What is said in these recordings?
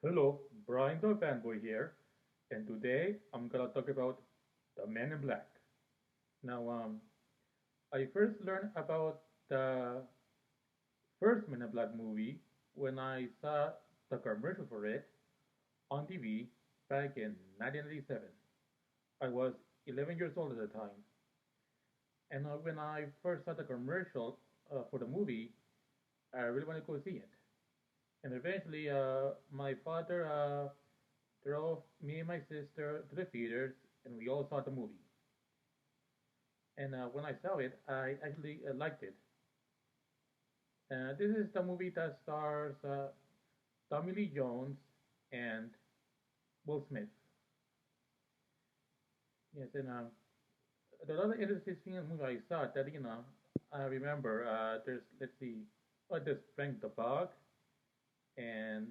Hello, Brian the Fanboy here, and today I'm gonna talk about the Men in Black. Now, I first learned about the first Men in Black movie when I saw the commercial for it on TV back in 1997. I was 11 years old at the time, and when I first saw the commercial for the movie, I really wanted to go see it. And eventually, my father drove me and my sister to the theaters, and we all saw the movie. And when I saw it, I actually liked it. This is the movie that stars Tommy Lee Jones and Will Smith. Yes, and the other interesting thing in the movie I saw that I remember there's let's see, there's Frank the Bug and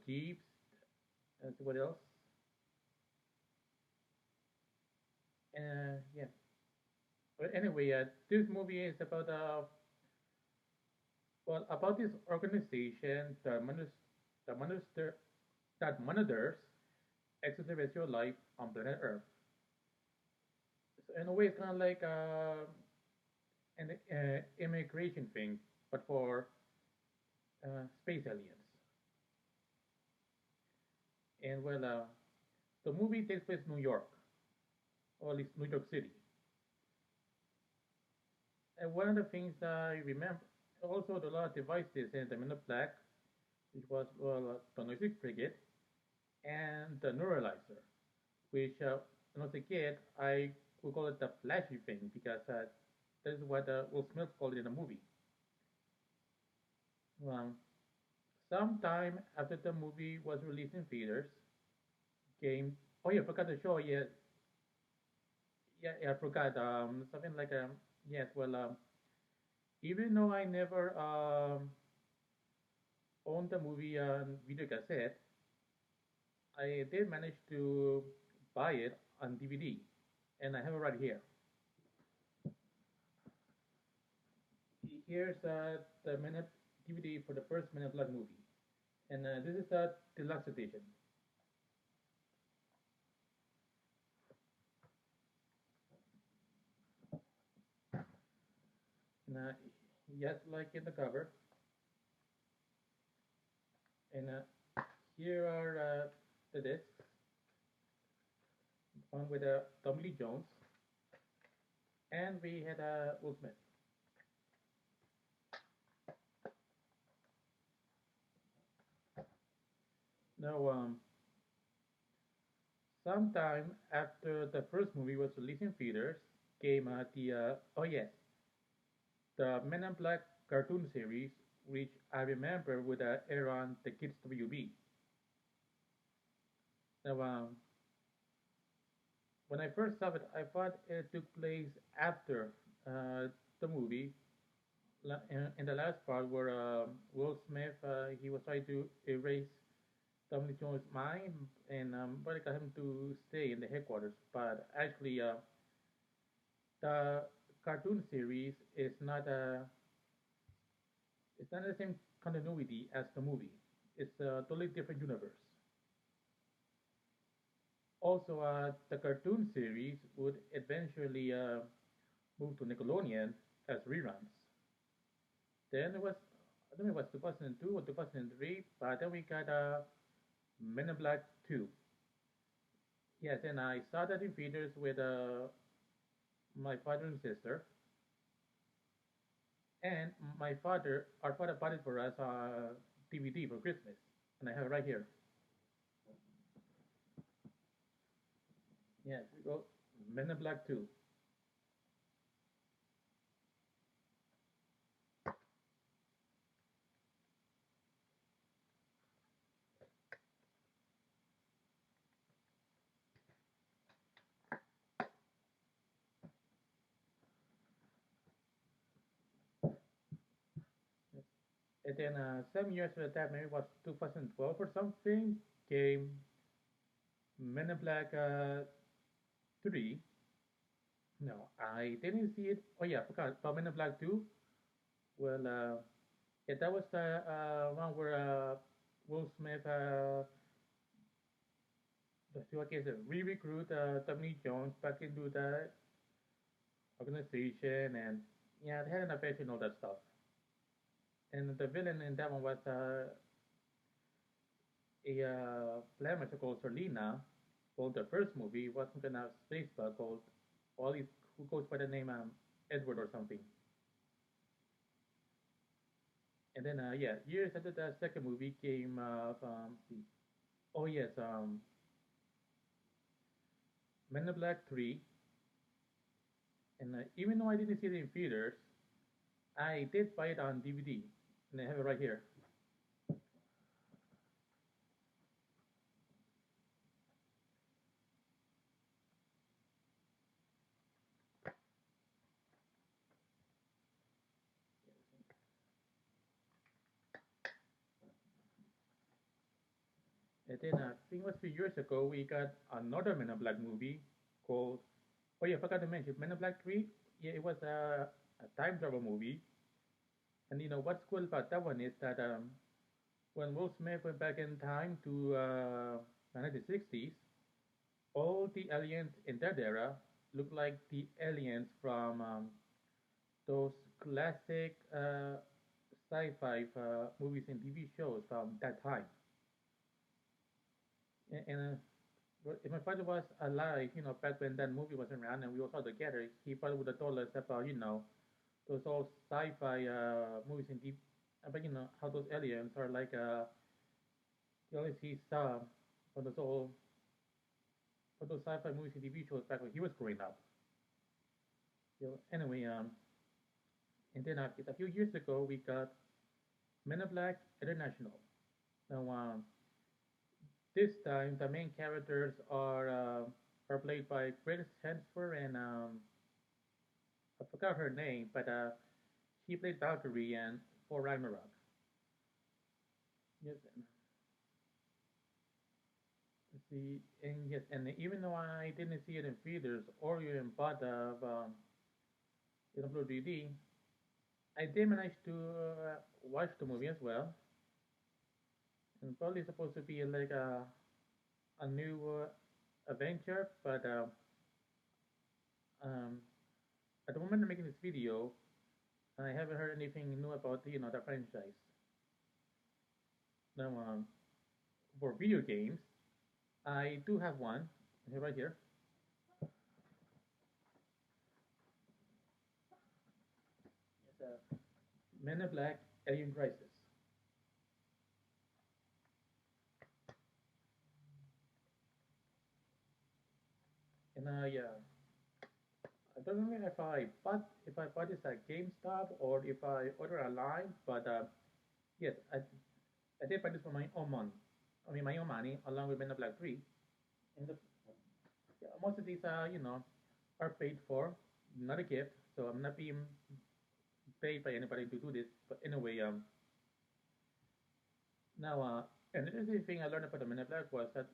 Jeeps and what else? Yeah. But anyway, this movie is about about this organization that monitors extraterrestrial life on planet Earth. So in a way, it's kind of like an immigration thing, but for space aliens. And the movie takes place in New York, or at least New York City. And one of the things I remember, also the lot of devices in the Men in Black, which was the noisy frigate and the neuralizer, which when I was a kid I would call it the flashy thing because that is what Will Smith called it in the movie. Um, Sometime after the movie was released in theaters, came. Oh yeah, I forgot to show. Yeah, yeah, I forgot. Something like yes. Even though I never owned the movie on video cassette, I did manage to buy it on DVD, and I have it right here. Here's the minute DVD for the first Men in Black movie, and this is the deluxe edition. And yes, like in the cover, and here are the discs. One with Tommy Lee Jones, and we had Will Smith. Now, sometime after the first movie was released in theaters, came the oh yes, the Men in Black cartoon series, which I remember would air on the Kids WB. Now, when I first saw it, I thought it took place after the movie. In the last part, where Will Smith he was trying to erase Tommy Jones' mind, and but it got him to stay in the headquarters. But actually, the cartoon series is not it's not the same continuity as the movie. It's a totally different universe. Also, the cartoon series would eventually move to Nickelodeon as reruns. Then it was, I think it was 2002 or 2003, but then we got Men in Black 2. Yes, and I saw that in theaters with my father and sister, and our father bought it for us DVD for Christmas, and I have it right here. Yes, we go Men in Black 2. And then 7 years after that, maybe it was 2012 or something, came Men in Black 3. No, I didn't see it. Oh yeah, I forgot. But Men in Black 2. Well, yeah, that was the one where Will Smith, let's see what is it, re-recruit Tommy Jones back into the organization, and yeah, they had an affair and all that stuff. And the villain in that one was a black called Serlina. Well, the first movie was some kind of space bug called Ollie, who goes by the name Edward or something. And then, yeah, years after that second movie came, oh yes, Men in Black 3. And even though I didn't see it in theaters, I did buy it on DVD. And I have it right here. And then I think it was a few years ago, we got another Men in Black movie called, oh yeah, I forgot to mention, Men in Black 3. Yeah, it was a time travel movie. And you know, what's cool about that one is that when Will Smith went back in time to the 1960s, all the aliens in that era look like the aliens from those classic sci-fi movies and TV shows from that time. And if my father was alive, you know, back when that movie was around and we all saw it together, he probably would have told us about, you know, those old sci-fi movies and TV, about, you know, how those aliens are like, you always see some from those sci-fi movies and TV shows back when he was growing up. So anyway, and then a few years ago, we got Men in Black International. Now, this time, the main characters are played by Chris Hemsworth and I forgot her name, but she played Valkyrie and for Ragnarok. Yes, and let's see, and yes, and even though I didn't see it in theaters or even bought it on Blue DVD, I did manage to watch the movie as well. And probably supposed to be like a new adventure, but um, at the moment I'm making this video, I haven't heard anything new about the franchise. Now, for video games, I do have one here right here. It's Men in Black Alien Crisis. And yeah, I don't remember if I bought this at GameStop or if I order online, but yes, I did buy this for my own money. I mean my own money along with Men in Black 3. And yeah, most of these are paid for, not a gift, so I'm not being paid by anybody to do this. But anyway, now another thing I learned about the Men in Black was that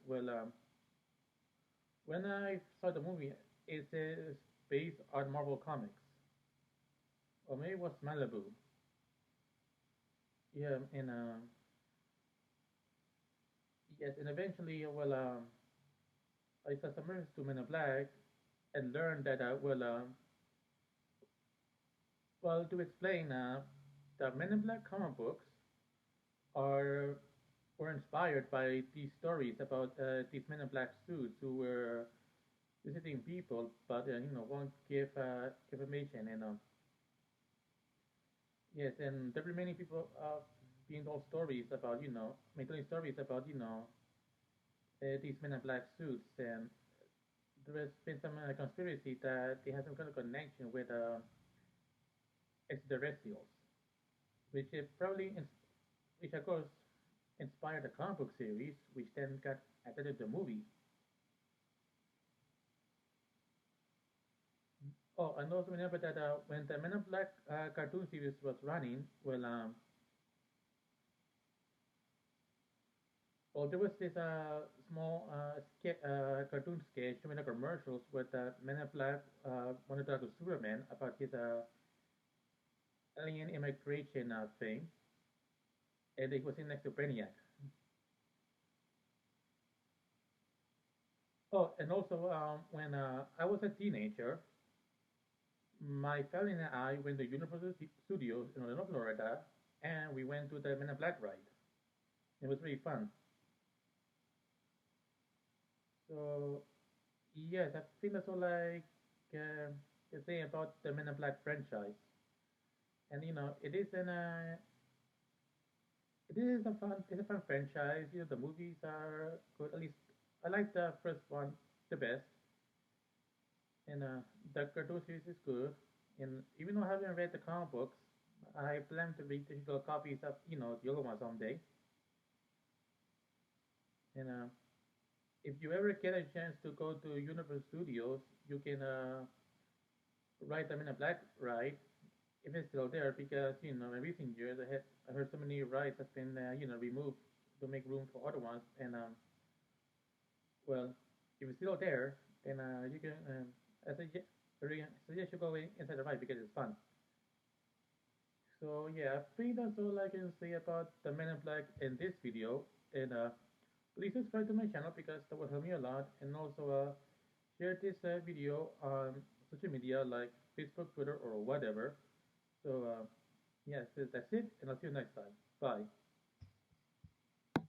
when I saw the movie, it is based on Marvel Comics, or maybe it was Malibu. Yeah, and yes, and eventually, I saw some reference to Men in Black and learned that to explain the Men in Black comic books are were inspired by these stories about these Men in Black suits who were visiting people, but won't give information. And yes, and the remaining people being told stories about telling stories about these Men in Black suits, and there has been some conspiracy that they have some kind of connection with extraterrestrials, which is which of course inspired the comic book series, which then got adapted to the movie. Oh, and also remember that when the Men in Black cartoon series was running, there was this small cartoon sketch showing the commercials with Men in Black wanted to talk to Superman about his alien immigration thing, and it was in next to Brainiac. Oh, and also when I was a teenager, my family and I went to Universal Studios in Orlando, Florida, and we went to the Men in Black ride. It was really fun. So yes, I think that's all I can say about the Men in Black franchise. And it is a fun franchise. The movies are good. At least I like the first one the best. And the cartoon series is good. And even though I haven't read the comic books, I plan to read digital copies of the other one someday. And if you ever get a chance to go to Universal Studios, you can ride them in a black ride if it's still there, because in recent years I heard so many rides have been removed to make room for other ones. And well, if it's still there, then you can I suggest you go inside the ride because it's fun. So yeah, I think that's all I can say about the Men in Black in this video. And please subscribe to my channel because that will help me a lot. And also share this video on social media like Facebook, Twitter, or whatever. So yes, that's it, and I'll see you next time. Bye.